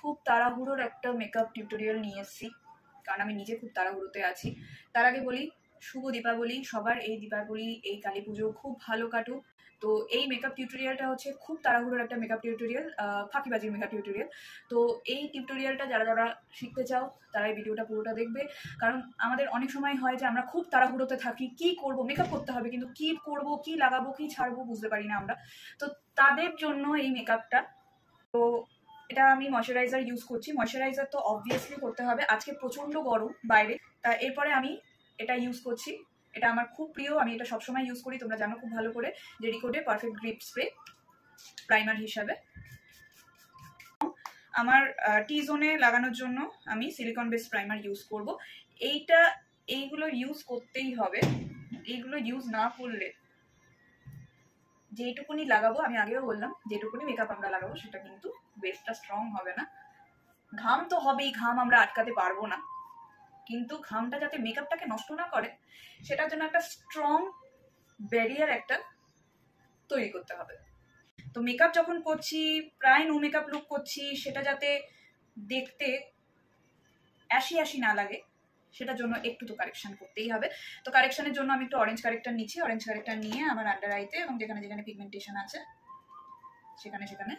খুব তাড়াহুড়োর একটা মেকআপ টিউটোরিয়াল নিয়ে এসেছি, কারণ আমি নিজে খুব তাড়াহুড়োতে আছি। তার আগে বলি শুভ দীপাবলি, সবার এই দীপাবলি এই কালী পুজো খুব ভালো কাটুক। তো এই মেকআপ টিউটোরিয়ালটা হচ্ছে খুব তাড়াহুড়োর একটা মেকআপ টিউটোরিয়াল, ফাঁকিবাজির মেকআপ টিউটোরিয়াল। তো এই টিউটোরিয়ালটা যারা যারা শিখতে চাও তারা এই ভিডিওটা পুরোটা দেখবে, কারণ আমাদের অনেক সময় হয় যে আমরা খুব তাড়াহুড়োতে থাকি, কি করব, মেকআপ করতে হবে কিন্তু কি করব, কি লাগাবো, কি ছাড়বো বুঝতে পারি না আমরা। তো তাদের জন্য এই মেকআপটা। তো এটা আমি ময়শ্চারাইজার ইউজ করছি। ময়শ্চারাইজার তো অবভিয়াসলি করতে হবে, আজকে প্রচণ্ড গরম বাইরে। তা এরপরে আমি এটা ইউজ করছি, এটা আমার খুব প্রিয়, আমি এটা সবসময় ইউজ করি, তোমরা জানো খুব ভালো করে, যে রিকোডের পারফেক্ট গ্রিপ স্প্রে প্রাইমার হিসাবে। আমার টি জোনে লাগানোর জন্য আমি সিলিকন বেস প্রাইমার ইউজ করব। এইগুলো ইউজ করতেই হবে, এইগুলো ইউজ না করলে যেটুকুনি লাগাবো, আমি আগেও বললাম যেটুকুনি মেকআপ আমরা লাগাবো সেটা কিন্তু বেসটা স্ট্রং হবে না। ঘাম তো হবেই, ঘাম আমরা আটকাতে পারবো না, কিন্তু ঘামটা যাতে মেকআপটাকে নষ্ট না করে সেটার জন্য একটা স্ট্রং ব্যারিয়ার একটা তৈরি করতে হবে। তো মেকআপ যখন করছি, প্রায় নো মেকআপ লুক করছি, সেটা যাতে দেখতে অ্যাশি অ্যাশি না লাগে সেটার জন্য একটু তো কারেকশন করতেই হবে। তো কারেকশনের জন্য আমি একটু অরেঞ্জ কারেক্টার নিচ্ছি। অরেঞ্জ কারেক্টার নিয়ে আমার আন্ডার আইতে এবং যেখানে যেখানে পিগমেন্টেশন আছে সেখানে সেখানে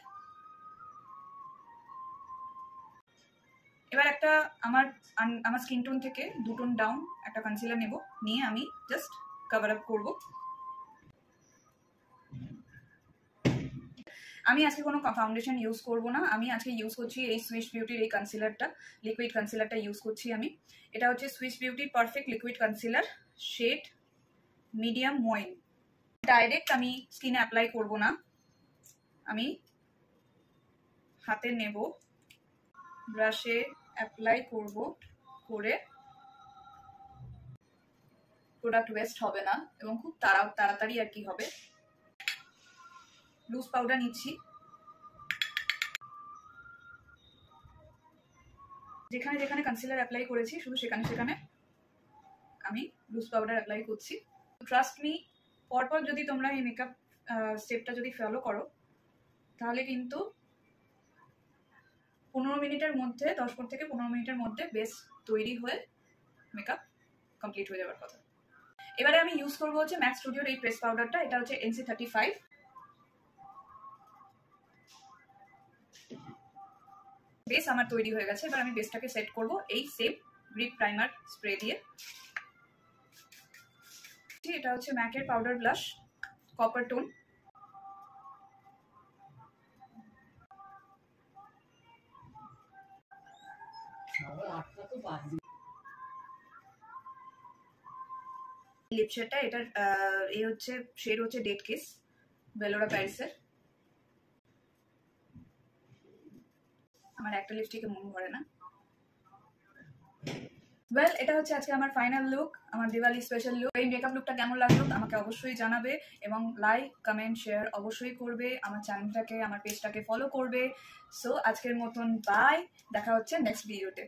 এবার একটা আমার স্কিন টোন থেকে 2 টোন ডাউন একটা কনসিলার নেব, নিয়ে আমি জাস্ট কভার আপ করবো। আমি আজকে কোনো ফাউন্ডেশন ইউজ করবো না, আমি আজকে ইউজ করছি এই সুইস বিউটির এই কনসিলারটা, লিকুইড কনসিলারটা ইউজ করছি আমি। এটা হচ্ছে সুইস বিউটির perfect liquid concealer, shade medium ময়েন। ডাইরেক্ট আমি স্কিনে অ্যাপ্লাই করব না, আমি হাতে নেব, ব্রাশে অ্যাপ্লাই করব, করে প্রোডাক্ট ওয়েস্ট হবে না এবং খুব তাড়াতাড়ি আর কি হবে। লুজ পাউডার নিচ্ছি, যেখানে যেখানে কনসিলার অ্যাপ্লাই করেছি শুধু সেখানে সেখানে আমি লুজ পাউডার অ্যাপ্লাই করছি। ট্রাস্ট মি, পরপর যদি তোমরা এই মেকআপ স্টেপটা যদি ফলো করো তাহলে কিন্তু 15 মিনিটের মধ্যে, 10 থেকে 15 মিনিটের মধ্যে বেস তৈরি হয়ে মেকআপ কমপ্লিট হয়ে যাওয়ার কথা। এবারে আমি ইউজ করবো হচ্ছে ম্যাক্স স্টুডিওর এই প্রেস পাউডারটা, এটা হচ্ছে NC35। বেস আমার তৈরি হয়ে গেছে, এবার আমি বেসটাকে সেট করব এই সেম গ্রিপ প্রাইমার স্প্রে দিয়ে। এটা হচ্ছে ম্যাকের পাউডার ব্লাশ কপার টোন। লিপশেডটা, এটার এই হচ্ছে শেড হচ্ছে ডেট কিস, বেলোরা প্যারিসের। আমার একটা লিপস্টিকে মন ভরে না। ওয়েল, এটা হচ্ছে আজকে আমার ফাইনাল লুক, আমার দিওয়ালি স্পেশাল লুক। এই মেকআপ লুকটা কেমন লাগলো আমাকে অবশ্যই জানাবে এবং লাইক কমেন্ট শেয়ার অবশ্যই করবে, আমার চ্যানেলটাকে আমার পেজটাকে ফলো করবে। সো আজকের মতন বাই, দেখা হচ্ছে নেক্সট ভিডিওতে।